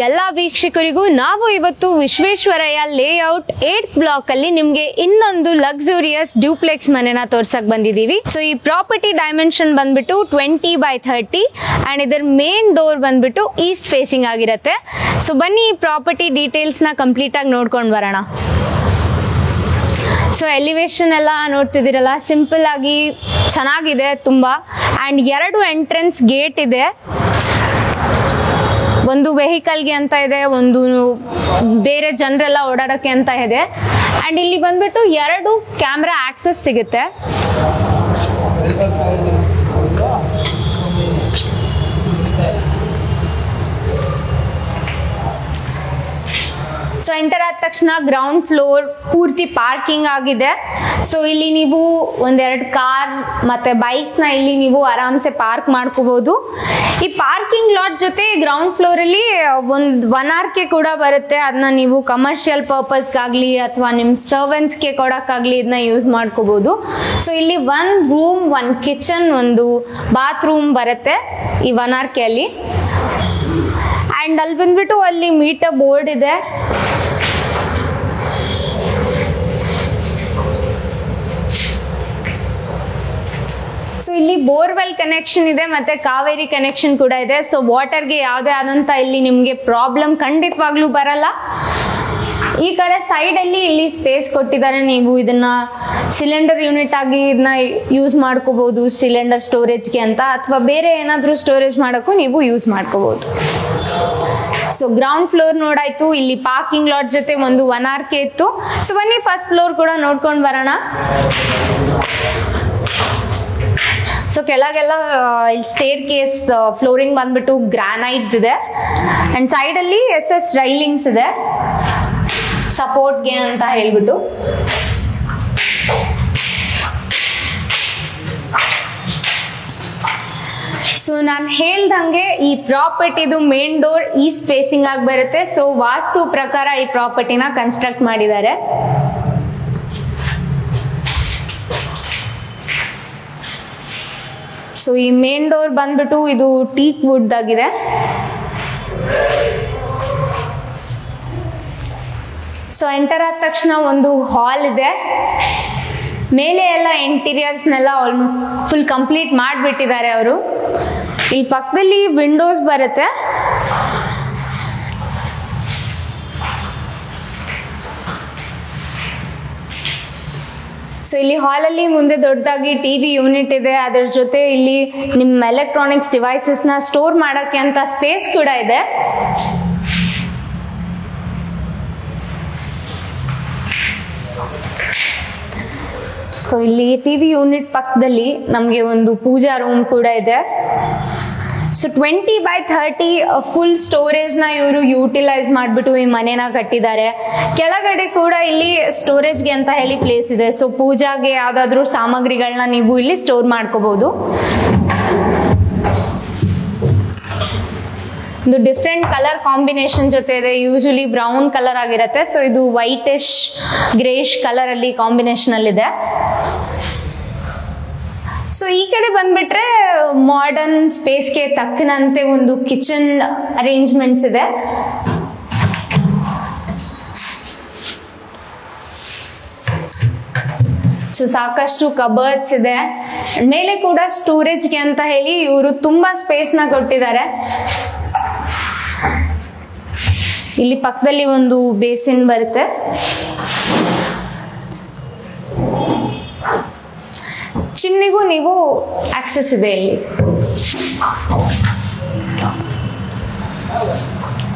ಎಲ್ಲ ವೀಕ್ಷಕರಿಗೂ ನಾವು ಇವತ್ತು ವಿಶ್ವೇಶ್ವರಯ್ಯ ಲೇಔಟ್ 8th ಬ್ಲಾಕ್ ಅಲ್ಲಿ ನಿಮ್ಗೆ ಇನ್ನೊಂದು ಲಕ್ಸುರಿಯಸ್ ಡ್ಯೂಪ್ಲೆಕ್ಸ್ ಮನೆನ ತೋರ್ಸಕ್ ಬಂದಿದೀವಿ. ಸೊ ಈ ಪ್ರಾಪರ್ಟಿ ಡೈಮೆನ್ಷನ್ ಬಂದ್ಬಿಟ್ಟು 20x30 ಅಂಡ್ ಇದರ ಮೇನ್ ಡೋರ್ ಬಂದ್ಬಿಟ್ಟು ಈಸ್ಟ್ ಫೇಸಿಂಗ್ ಆಗಿರುತ್ತೆ. ಸೊ ಬನ್ನಿ ಈ ಪ್ರಾಪರ್ಟಿ ಡೀಟೇಲ್ಸ್ ನ ಕಂಪ್ಲೀಟ್ ಆಗಿ ನೋಡ್ಕೊಂಡು ಬರೋಣ. ಸೊ ಎಲಿವೇಶನ್ ಎಲ್ಲ ನೋಡ್ತಿದ್ದೀರಲ್ಲ, ಸಿಂಪಲ್ ಆಗಿ ಚೆನ್ನಾಗಿದೆ ತುಂಬಾ. ಅಂಡ್ 2 ಎಂಟ್ರೆನ್ಸ್ ಗೇಟ್ ಇದೆ, ಒಂದು ವೆಹಿಕಲ್ಗೆ ಅಂತ ಇದೆ, ಒಂದು ಬೇರೆ ಜನರೆಲ್ಲ ಓಡಾಡೋಕ್ಕೆ ಅಂತ ಇದೆ. ಅಂಡ್ ಇಲ್ಲಿ ಬಂದ್ಬಿಟ್ಟು 2 ಕ್ಯಾಮ್ರಾ ಆಕ್ಸೆಸ್ ಸಿಗುತ್ತೆ. ಸೊ ಎಂಟರ್ ಆದ ತಕ್ಷಣ ಗ್ರೌಂಡ್ ಫ್ಲೋರ್ ಪೂರ್ತಿ ಪಾರ್ಕಿಂಗ್ ಆಗಿದೆ. ಸೊ ಇಲ್ಲಿ ನೀವು 1-2 ಕಾರ್ ಮತ್ತೆ ಬೈಕ್ಸ್ ನ ಇಲ್ಲಿ ನೀವು ಆರಾಮ್ಸೆ ಪಾರ್ಕ್ ಮಾಡ್ಕೋಬಹುದು. ಈ ಪಾರ್ಕಿಂಗ್ ಲಾಟ್ ಜೊತೆ ಗ್ರೌಂಡ್ ಫ್ಲೋರ್ ಅಲ್ಲಿ ಒಂದು 1 RK ಕೂಡ ಬರುತ್ತೆ. ಅದನ್ನ ನೀವು ಕಮರ್ಷಿಯಲ್ ಪರ್ಪಸ್ಗಾಗ್ಲಿ ಅಥವಾ ನಿಮ್ ಸರ್ವೆಂಟ್ಸ್ಗೆ ಕೊಡಕ್ಕಾಗ್ಲಿ ಇದನ್ನ ಯೂಸ್ ಮಾಡ್ಕೋಬಹುದು. ಸೊ ಇಲ್ಲಿ 1 ರೂಮ್, 1 ಕಿಚನ್, ಒಂದು ಬಾತ್ರೂಮ್ ಬರುತ್ತೆ ಈ 1 RK ಅಲ್ಲಿ. ಅಂಡ್ ಅಲ್ಲಿ ಬಂದ್ಬಿಟ್ಟು ಅಲ್ಲಿ ಮೀಟರ್ ಬೋರ್ಡ್ ಇದೆ. ಸೊ ಇಲ್ಲಿ ಬೋರ್ವೆಲ್ ಕನೆಕ್ಷನ್ ಇದೆ ಮತ್ತೆ ಕಾವೇರಿ ಕನೆಕ್ಷನ್ ಕೂಡ ಇದೆ. ಸೊ ವಾಟರ್ಗೆ ಯಾವುದೇ ಆದಂತ ಇಲ್ಲಿ ನಿಮ್ಗೆ ಪ್ರಾಬ್ಲಮ್ ಖಂಡಿತವಾಗ್ಲೂ ಬರಲ್ಲ. ಈ ಕಡೆ ಸೈಡ್ ಅಲ್ಲಿ ಇಲ್ಲಿ ಸ್ಪೇಸ್ ಕೊಟ್ಟಿದ್ದಾರೆ, ನೀವು ಇದನ್ನ ಸಿಲಿಂಡರ್ ಯೂನಿಟ್ ಆಗಿ ಇದನ್ನ ಯೂಸ್ ಮಾಡ್ಕೋಬಹುದು, ಸಿಲಿಂಡರ್ ಸ್ಟೋರೇಜ್ಗೆ ಅಂತ, ಅಥವಾ ಬೇರೆ ಏನಾದ್ರೂ ಸ್ಟೋರೇಜ್ ಮಾಡೋಕ್ಕೂ ನೀವು ಯೂಸ್ ಮಾಡ್ಕೋಬಹುದು. ಸೊ ಗ್ರೌಂಡ್ ಫ್ಲೋರ್ ನೋಡಾಯ್ತು. ಇಲ್ಲಿ ಪಾರ್ಕಿಂಗ್ ಲಾಟ್ ಜೊತೆ ಒಂದು 1 RK ಇತ್ತು. ಸೊ ಬನ್ನಿ ಫಸ್ಟ್ ಫ್ಲೋರ್ ಕೂಡ ನೋಡ್ಕೊಂಡು ಬರೋಣ. ಸೊ ಕೆಳಗೆಲ್ಲ ಇಲ್ಲಿ ಸ್ಟೇರ್ ಕೇಸ್ ಫ್ಲೋರಿಂಗ್ ಬಂದ್ಬಿಟ್ಟು ಗ್ರಾನೈಟ್ ಇದೆ. ಅಂಡ್ ಸೈಡ್ ಅಲ್ಲಿ SS ರೈಲಿಂಗ್ಸ್ ಇದೆ ಸಪೋರ್ಟ್ಗೆ ಅಂತ ಹೇಳ್ಬಿಟ್ಟು. ಸೊ ನಾನು ಹೇಳ್ದಂಗೆ ಈ ಪ್ರಾಪರ್ಟಿದು ಮೇನ್ ಡೋರ್ ಈಸ್ಟ್ ಫೇಸಿಂಗ್ ಆಗಿ ಬರುತ್ತೆ. ಸೊ ವಾಸ್ತು ಪ್ರಕಾರ ಈ ಪ್ರಾಪರ್ಟಿನ ಕನ್ಸ್ಟ್ರಕ್ಟ್ ಮಾಡಿದ್ದಾರೆ. ಸೊ ಈ ಮೇನ್ ಡೋರ್ ಬಂದ್ಬಿಟ್ಟು ಇದು ಟೀಕ್ ವುಡ್ ಆಗಿದೆ. ಸೊ ಎಂಟರ್ ಆದ ತಕ್ಷಣ ಒಂದು ಹಾಲ್ ಇದೆ. ಮೇಲೆ ಎಲ್ಲ ಇಂಟೀರಿಯರ್ಸ್ನೆಲ್ಲ ಆಲ್ಮೋಸ್ಟ್ ಫುಲ್ ಕಂಪ್ಲೀಟ್ ಮಾಡಿಬಿಟ್ಟಿದ್ದಾರೆ ಅವರು. ಇಲ್ಲಿ ಪಕ್ಕದಲ್ಲಿ ವಿಂಡೋಸ್ ಬರುತ್ತೆ. ಸೊ ಇಲ್ಲಿ ಹಾಲಲ್ಲಿ ಮುಂದೆ ದೊಡ್ಡದಾಗಿ ಟಿವಿ ಯೂನಿಟ್ ಇದೆ. ಅದರ ಜೊತೆ ಇಲ್ಲಿ ನಿಮ್ಮ ಎಲೆಕ್ಟ್ರಾನಿಕ್ಸ್ ಡಿವೈಸಸ್ ನ ಸ್ಟೋರ್ ಮಾಡಕ್ಕೆ ಅಂತ ಸ್ಪೇಸ್ ಕೂಡ ಇದೆ. ಸೊ ಇಲ್ಲಿ ಟಿವಿ ಯೂನಿಟ್ ಪಕ್ಕದಲ್ಲಿ ನಮಗೆ ಒಂದು ಪೂಜಾ ರೂಮ್ ಕೂಡ ಇದೆ. ಸೊ 20x30 ಫುಲ್ ಸ್ಟೋರೇಜ್ ನ ಇವರು ಯೂಟಿಲೈಸ್ ಮಾಡಿಬಿಟ್ಟು ಈ ಮನೆನ ಕಟ್ಟಿದ್ದಾರೆ. ಕೆಳಗಡೆ ಕೂಡ ಇಲ್ಲಿ ಸ್ಟೋರೇಜ್ಗೆ ಅಂತ ಹೇಳಿ ಪ್ಲೇಸ್ ಇದೆ. ಸೊ ಪೂಜಾಗೆ ಯಾವ್ದಾದ್ರು ಸಾಮಗ್ರಿಗಳನ್ನ ನೀವು ಇಲ್ಲಿ ಸ್ಟೋರ್ ಮಾಡ್ಕೋಬಹುದು. ಒಂದು ಡಿಫ್ರೆಂಟ್ ಕಲರ್ ಕಾಂಬಿನೇಷನ್ ಜೊತೆ ಇದೆ. ಯೂಶಲಿ ಬ್ರೌನ್ ಕಲರ್ ಆಗಿರುತ್ತೆ. ಸೊ ಇದು ವೈಟಿಶ್ ಗ್ರೇಶ್ ಕಲರ್ ಅಲ್ಲಿ ಕಾಂಬಿನೇಷನ್ ಅಲ್ಲಿ ಇದೆ. ಸೊ ಈ ಕಡೆ ಬಂದ್ಬಿಟ್ರೆ ಮಾಡರ್ನ್ ಸ್ಪೇಸ್ಗೆ ತಕ್ಕನಂತೆ ಒಂದು ಕಿಚನ್ ಅರೇಂಜ್ಮೆಂಟ್ಸ್ ಇದೆ. ಸೊ ಸಾಕಷ್ಟು ಕಬರ್ಡ್ಸ್ ಇದೆ. ಮೇಲೆ ಕೂಡ ಸ್ಟೋರೇಜ್ಗೆ ಅಂತ ಹೇಳಿ ಇವರು ತುಂಬಾ ಸ್ಪೇಸ್ ನ ಕೊಟ್ಟಿದ್ದಾರೆ. ಇಲ್ಲಿ ಪಕ್ಕದಲ್ಲಿ ಒಂದು ಬೇಸಿನ್ ಬರುತ್ತೆ. ಚಿಮ್ನಿಗೂ ನೀವು ಆಕ್ಸೆಸ್ ಇದೆ ಇಲ್ಲಿ.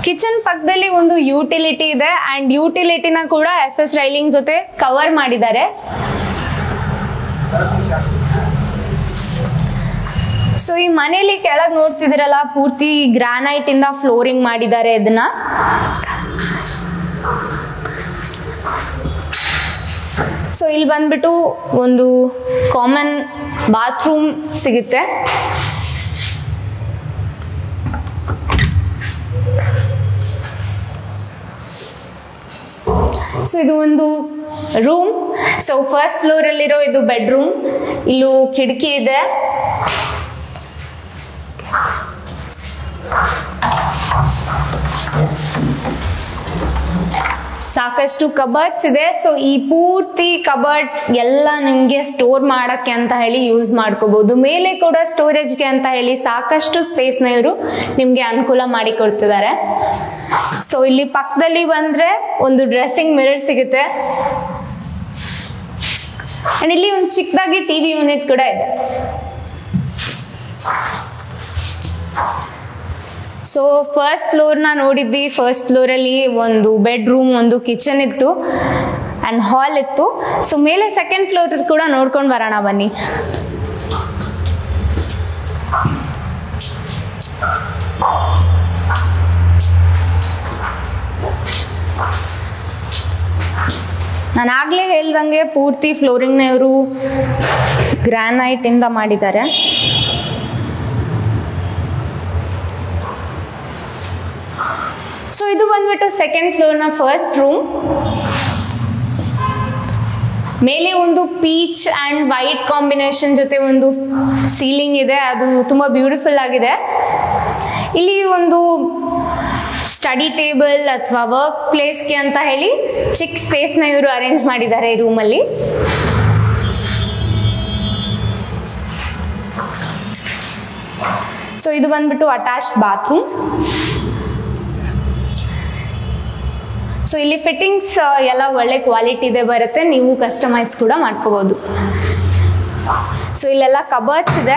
ಕಿಚನ್ ಪಕ್ಕದಲ್ಲಿ ಒಂದು ಯುಟಿಲಿಟಿ ಇದೆ. ಅಂಡ್ ಯುಟಿಲಿಟಿನ ಕೂಡ SS ರೈಲಿಂಗ್ ಜೊತೆ ಕವರ್ ಮಾಡಿದ್ದಾರೆ. ಸೊ ಈ ಮನೆಯಲ್ಲಿ ಕೆಳಗೆ ನೋಡ್ತಿದಿರಲ್ಲ ಪೂರ್ತಿ ಗ್ರಾನೈಟ್ ಇಂದ ಫ್ಲೋರಿಂಗ್ ಮಾಡಿದ್ದಾರೆ ಇದನ್ನ. ಸೊ ಇಲ್ಲಿ ಬಂದ್ಬಿಟ್ಟು ಒಂದು ಕಾಮನ್ ಬಾತ್ರೂಮ್ ಸಿಗುತ್ತೆ. ಸೊ ಇದು ಒಂದು ರೂಮ್. ಸೊ ಫಸ್ಟ್ ಫ್ಲೋರ್ ಅಲ್ಲಿರೋ ಇದು ಬೆಡ್ರೂಮ್. ಇಲ್ಲೂ ಕಿಟಕಿ ಇದೆ. ಸಾಕಷ್ಟು ಕಬರ್ಡ್ಸ್ ಇದೆ. ಸೊ ಈ ಪೂರ್ತಿ ಕಬರ್ಡ್ಸ್ ಎಲ್ಲ ನಿಮ್ಗೆ ಸ್ಟೋರ್ ಮಾಡಕ್ಕೆ ಅಂತ ಹೇಳಿ ಯೂಸ್ ಮಾಡ್ಕೋಬಹುದು. ಮೇಲೆ ಕೂಡ ಸ್ಟೋರೇಜ್ಗೆ ಅಂತ ಹೇಳಿ ಸಾಕಷ್ಟು ಸ್ಪೇಸ್ ನ ಇವರು ನಿಮ್ಗೆ ಅನುಕೂಲ ಮಾಡಿ ಕೊಡ್ತಿದ್ದಾರೆ. ಸೊ ಇಲ್ಲಿ ಪಕ್ಕದಲ್ಲಿ ಬಂದ್ರೆ ಒಂದು ಡ್ರೆಸ್ಸಿಂಗ್ ಮಿರರ್ ಸಿಗುತ್ತೆ. ಅಂಡ್ ಇಲ್ಲಿ ಒಂದು ಚಿಕ್ಕದಾಗಿ ಟಿವಿ ಯೂನಿಟ್ ಕೂಡ ಇದೆ. ಸೊ ಫಸ್ಟ್ ಫ್ಲೋರ್ ನ ನೋಡಿದ್ವಿ. ಫಸ್ಟ್ ಫ್ಲೋರ್ ಅಲ್ಲಿ ಒಂದು ಬೆಡ್ರೂಮ್, ಒಂದು ಕಿಚನ್ ಇತ್ತು ಅಂಡ್ ಹಾಲ್ ಇತ್ತು. ಸೊ ಮೇಲೆ ಸೆಕೆಂಡ್ ಫ್ಲೋರ್ ಕೂಡ ನೋಡ್ಕೊಂಡು ಬರೋಣ ಬನ್ನಿ. ನಾನು ಆಗ್ಲೇ ಹೇಳ್ದಂಗೆ ಪೂರ್ತಿ ಫ್ಲೋರಿಂಗ್ ನ ಇವರು ಗ್ರಾನೈಟ್ ಇಂದ ಮಾಡಿದ್ದಾರೆ. ಸೊ ಇದು ಬಂದ್ಬಿಟ್ಟು ಸೆಕೆಂಡ್ ಫ್ಲೋರ್ ನ ಫಸ್ಟ್ ರೂಮ್. ಮೇಲೆ ಒಂದು ಪೀಚ್ ಅಂಡ್ ವೈಟ್ ಕಾಂಬಿನೇಷನ್ ಜೊತೆ ಒಂದು ಸೀಲಿಂಗ್ ಇದೆ. ಅದು ತುಂಬಾ ಬ್ಯೂಟಿಫುಲ್ ಆಗಿದೆ. ಇಲ್ಲಿ ಒಂದು ಸ್ಟಡಿ ಟೇಬಲ್ ಅಥವಾ ವರ್ಕ್ ಪ್ಲೇಸ್ಗೆ ಅಂತ ಹೇಳಿ ಚಿಕ್ಕ ಸ್ಪೇಸ್ ನ ಇವರು ಅರೇಂಜ್ ಮಾಡಿದ್ದಾರೆ ಈ ರೂಮಲ್ಲಿ. ಸೊ ಇದು ಬಂದ್ಬಿಟ್ಟು ಅಟ್ಯಾಚ್ಡ್ ಬಾತ್ರೂಮ್. ಸೊ ಇಲ್ಲಿ ಫಿಟ್ಟಿಂಗ್ಸ್ ಎಲ್ಲ ಒಳ್ಳೆ ಕ್ವಾಲಿಟಿ ಇದೆ ಬರುತ್ತೆ. ನೀವು ಕಸ್ಟಮೈಸ್ ಕೂಡ ಮಾಡ್ಕೋಬಹುದು. ಸೊ ಇಲ್ಲೆಲ್ಲ ಕಬರ್ಡ್ಸ್ ಇದೆ.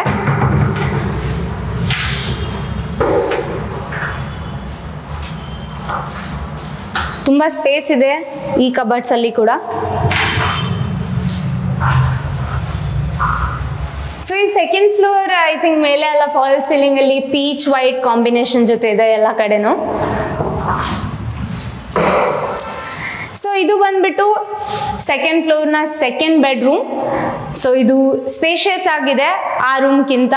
ತುಂಬಾ ಸ್ಪೇಸ್ ಇದೆ ಈ ಕಬರ್ಡ್ಸ್ ಅಲ್ಲಿ ಕೂಡ. ಸೊ ಈ ಸೆಕೆಂಡ್ ಫ್ಲೋರ್ ಐ ಥಿಂಕ್ ಮೇಲೆ ಎಲ್ಲ ಫಾಲ್ ಸೀಲಿಂಗ್ ಅಲ್ಲಿ ಪೀಚ್ ವೈಟ್ ಕಾಂಬಿನೇಷನ್ ಜೊತೆ ಇದೆ ಎಲ್ಲ ಕಡೆನೂ. ಸೊ ಇದು ಬಂದ್ಬಿಟ್ಟು ಸೆಕೆಂಡ್ ಫ್ಲೋರ್ ನ ಸೆಕೆಂಡ್ ಬೆಡ್ರೂಮ್. ಸೊ ಇದು ಸ್ಪೇಷಿಯಸ್ ಆಗಿದೆ ಆ ರೂಮ್ಗಿಂತ.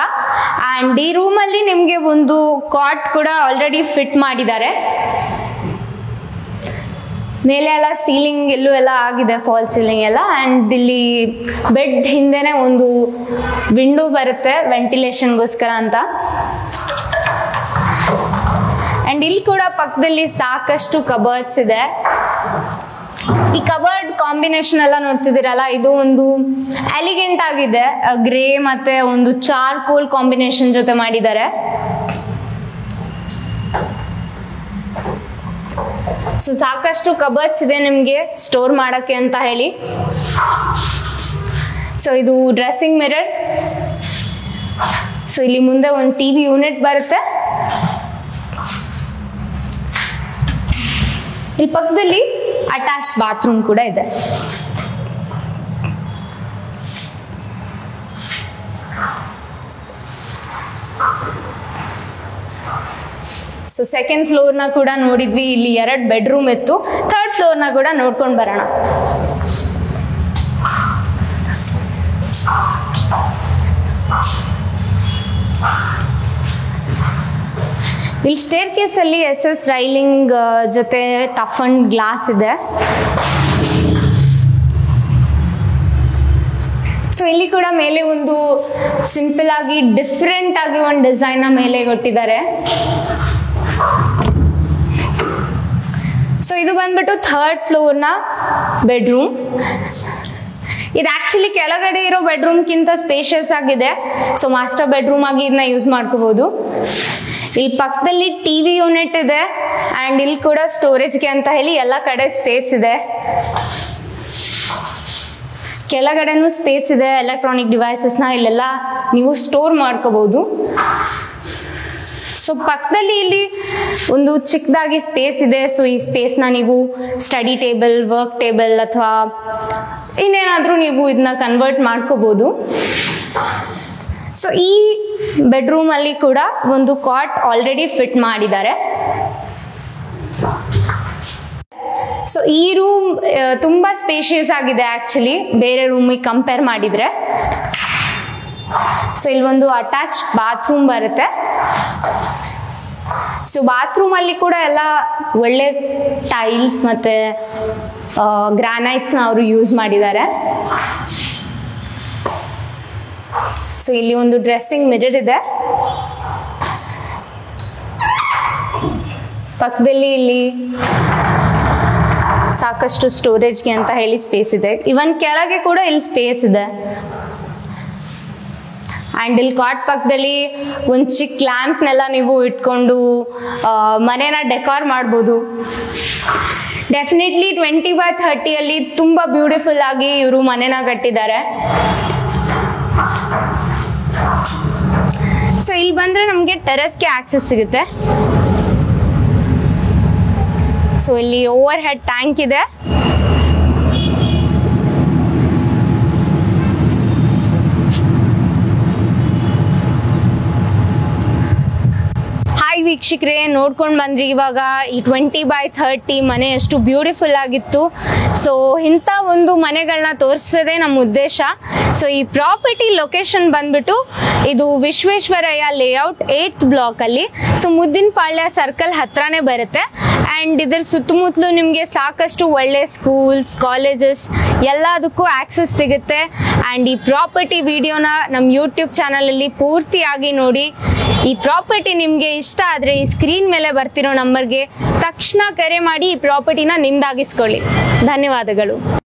ಅಂಡ್ ಈ ರೂಮ್ ಅಲ್ಲಿ ನಿಮ್ಗೆ ಒಂದು ಕಾಟ್ ಕೂಡ ಆಲ್ರೆಡಿ ಫಿಟ್ ಮಾಡಿದ್ದಾರೆ. ಮೇಲೆ ಎಲ್ಲ ಸೀಲಿಂಗ್ ಎಲ್ಲೂ ಎಲ್ಲ ಆಗಿದೆ, ಫಾಲ್ ಸೀಲಿಂಗ್ ಎಲ್ಲ. ಅಂಡ್ ಇಲ್ಲಿ ಬೆಡ್ ಹಿಂದೆನೆ ಒಂದು ವಿಂಡೋ ಬರುತ್ತೆ ವೆಂಟಿಲೇಷನ್ಗೋಸ್ಕರ ಅಂತ. ಅಂಡ್ ಇಲ್ಲಿ ಕೂಡ ಪಕ್ಕದಲ್ಲಿ ಸಾಕಷ್ಟು ಕಬರ್ಡ್ಸ್ ಇದೆ. ಈ ಕಬರ್ಡ್ ಕಾಂಬಿನೇಷನ್ ಎಲ್ಲ ನೋಡ್ತಿದ್ದೀರಲ್ಲ, ಇದು ಒಂದು ಎಲಿಗೆಂಟ್ ಆಗಿದೆ. ಗ್ರೇ ಮತ್ತೆ ಒಂದು ಚಾರ್ಕೋಲ್ ಕಾಂಬಿನೇಷನ್ ಜೊತೆ ಮಾಡಿದ್ದಾರೆ. ಸೊ ಸಾಕಷ್ಟು ಕಬರ್ಡ್ಸ್ ಇದೆ ನಿಮ್ಗೆ ಸ್ಟೋರ್ ಮಾಡಕ್ಕೆ ಅಂತ ಹೇಳಿ. ಸೊ ಇದು ಡ್ರೆಸ್ಸಿಂಗ್ ಮಿರರ್. ಸೊ ಇಲ್ಲಿ ಮುಂದೆ ಒಂದು ಟಿವಿ ಯೂನಿಟ್ ಬರುತ್ತೆ. ಇಲ್ಲಿ ಪಕ್ಕದಲ್ಲಿ ಅಟ್ಯಾಚ್ ಬಾತ್ರೂಮ್ ಕೂಡ ಇದೆ. ಸೊ ಸೆಕೆಂಡ್ ಫ್ಲೋರ್ ನ ಕೂಡ ನೋಡಿದ್ವಿ. ಇಲ್ಲಿ 2 ಬೆಡ್ರೂಮ್ ಇತ್ತು. ಥರ್ಡ್ ಫ್ಲೋರ್ ನ ಕೂಡ ನೋಡ್ಕೊಂಡು ಬರೋಣ. ಇಲ್ಲಿ ಸ್ಟೇರ್ ಕೇಸ್ ಅಲ್ಲಿ SS ರೈಲಿಂಗ್ ಜೊತೆ ಟಫ್ ಅಂಡ್ ಗ್ಲಾಸ್ ಇದೆ. ಸೊ ಇಲ್ಲಿ ಕೂಡ ಮೇಲೆ ಒಂದು ಸಿಂಪಲ್ ಆಗಿ ಡಿಫ್ರೆಂಟ್ ಆಗಿ ಒಂದು ಡಿಸೈನ್ ನ ಮೇಲೆ ಕೊಟ್ಟಿದ್ದಾರೆ. ಸೊ ಇದು ಬಂದ್ಬಿಟ್ಟು ಥರ್ಡ್ ಫ್ಲೋರ್ ನ ಬೆಡ್ರೂಮ್. ಇದು ಆಕ್ಚುಲಿ ಕೆಳಗಡೆ ಇರೋ ಬೆಡ್ರೂಮ್ಗಿಂತ ಸ್ಪೇಷಿಯಸ್ ಆಗಿದೆ. ಸೊ ಮಾಸ್ಟರ್ ಬೆಡ್ರೂಮ್ ಆಗಿ ಇದನ್ನ ಯೂಸ್ ಮಾಡ್ಕೋಬಹುದು. ಇಲ್ಲಿ ಪಕ್ಕದಲ್ಲಿ ಟಿವಿ ಯೂನಿಟ್ ಇದೆ. ಅಂಡ್ ಇಲ್ಲಿ ಕೂಡ ಸ್ಟೋರೇಜ್ಗೆ ಅಂತ ಹೇಳಿ ಎಲ್ಲ ಕಡೆ ಸ್ಪೇಸ್ ಇದೆ. ಕೆಳಗಡೆನೂ ಸ್ಪೇಸ್ ಇದೆ. ಎಲೆಕ್ಟ್ರಾನಿಕ್ ಡಿವೈಸಸ್ನ ಇಲ್ಲೆಲ್ಲ ನೀವು ಸ್ಟೋರ್ ಮಾಡ್ಕೋಬಹುದು. ಸೊ ಪಕ್ಕದಲ್ಲಿ ಇಲ್ಲಿ ಒಂದು ಚಿಕ್ಕದಾಗಿ ಸ್ಪೇಸ್ ಇದೆ. ಸೊ ಈ ಸ್ಪೇಸ್ನ ನೀವು ಸ್ಟಡಿ ಟೇಬಲ್, ವರ್ಕ್ ಟೇಬಲ್ ಅಥವಾ ಇನ್ನೇನಾದರೂ ನೀವು ಇದನ್ನ ಕನ್ವರ್ಟ್ ಮಾಡ್ಕೋಬಹುದು. ಸೊ ಈ ಬೆಡ್ರೂಮ್ ಅಲ್ಲಿ ಕೂಡ ಒಂದು ಕಾಟ್ ಆಲ್ರೆಡಿ ಫಿಟ್ ಮಾಡಿದ್ದಾರೆ. ಸೊ ಈ ರೂಮ್ ತುಂಬಾ ಸ್ಪೇಷಿಯಸ್ ಆಗಿದೆ ಆಕ್ಚುಲಿ ಬೇರೆ ರೂಮಿಗೆ ಕಂಪೇರ್ ಮಾಡಿದ್ರೆ. ಸೊ ಇಲ್ಲಿ ಒಂದು ಅಟ್ಯಾಚ್ ಬಾತ್ರೂಮ್ ಬರುತ್ತೆ. ಸೊ ಬಾತ್ರೂಮ್ ಅಲ್ಲಿ ಕೂಡ ಎಲ್ಲ ಒಳ್ಳೆ ಟೈಲ್ಸ್ ಮತ್ತೆ ಗ್ರಾನೈಟ್ಸ್ನ ಅವರು ಯೂಸ್ ಮಾಡಿದ್ದಾರೆ. ಸೊ ಇಲ್ಲಿ ಒಂದು ಡ್ರೆಸ್ಸಿಂಗ್ ಮಿರರ್ ಇದೆ. ಪಕ್ಕದಲ್ಲಿ ಇಲ್ಲಿ ಸಾಕಷ್ಟು ಸ್ಟೋರೇಜ್ಗೆ ಅಂತ ಹೇಳಿ ಸ್ಪೇಸ್ ಇದೆ. ಇವನ್ ಕೆಳಗೆ ಕೂಡ ಇಲ್ಲಿ ಸ್ಪೇಸ್ ಇದೆ. ಆ್ಯಂಡ್ ಇಲ್ಲಿ ಕಾಟ್ ಪಕ್ಕದಲ್ಲಿ ಒಂದು ಚಿಕ್ಕ ಲ್ಯಾಂಪ್ನೆಲ್ಲ ನೀವು ಇಟ್ಕೊಂಡು ಮನೇನ ಡೆಕೋರ್ ಮಾಡ್ಬೋದು. ಡೆಫಿನೆಟ್ಲಿ 20x30 ತುಂಬ ಬ್ಯೂಟಿಫುಲ್ ಆಗಿ ಇವರು ಮನೇನ ಕಟ್ಟಿದ್ದಾರೆ. ಸೊ ಇಲ್ಲಿ ಬಂದರೆ ನಮಗೆ ಟೆರೆಸ್ಗೆ ಆಕ್ಸೆಸ್ ಸಿಗುತ್ತೆ. ಸೊ ಇಲ್ಲಿ ಓವರ್ ಹೆಡ್ ಟ್ಯಾಂಕ್ ಇದೆ. ಹಾಯ್ ವೀಕ್ಷಕರೇ, ನೋಡ್ಕೊಂಡು ಬಂದ್ರಿ ಇವಾಗ ಈ 20x30 ಮನೆ ಎಷ್ಟು ಬ್ಯೂಟಿಫುಲ್ ಆಗಿತ್ತು. ಸೊ ಇಂಥ ಒಂದು ಮನೆಗಳನ್ನ ತೋರಿಸೋದೇ ನಮ್ಮ ಉದ್ದೇಶ. ಸೊ ಈ ಪ್ರಾಪರ್ಟಿ ಲೊಕೇಶನ್ ಬಂದ್ಬಿಟ್ಟು ಇದು ವಿಶ್ವೇಶ್ವರಯ್ಯ ಲೇಔಟ್ 8th ಬ್ಲಾಕಲ್ಲಿ. ಸೊ ಮುದ್ದಿನಪಾಳ್ಯ ಸರ್ಕಲ್ ಹತ್ರನೇ ಬರುತ್ತೆ. ಆ್ಯಂಡ್ ಇದ್ರ ಸುತ್ತಮುತ್ತಲು ನಿಮಗೆ ಸಾಕಷ್ಟು ಒಳ್ಳೆ ಸ್ಕೂಲ್ಸ್, ಕಾಲೇಜಸ್ ಎಲ್ಲದಕ್ಕೂ ಆಕ್ಸೆಸ್ ಸಿಗುತ್ತೆ. ಆ್ಯಂಡ್ ಈ ಪ್ರಾಪರ್ಟಿ ವಿಡಿಯೋನ ನಮ್ಮ ಯೂಟ್ಯೂಬ್ ಚಾನಲಲ್ಲಿ ಪೂರ್ತಿಯಾಗಿ ನೋಡಿ. ಈ ಪ್ರಾಪರ್ಟಿ ನಿಮಗೆ ಇಷ್ಟ ಆದರೆ ಈ ಸ್ಕ್ರೀನ್ ಮೇಲೆ ಬರ್ತಿರೋ ನಂಬರ್ಗೆ ತಕ್ಷಣ ಕರೆ ಮಾಡಿ ಈ ಪ್ರಾಪರ್ಟಿನ ನಿಮ್ದಾಗಿಸ್ಕೊಳ್ಳಿ. ಧನ್ಯವಾದಗಳು.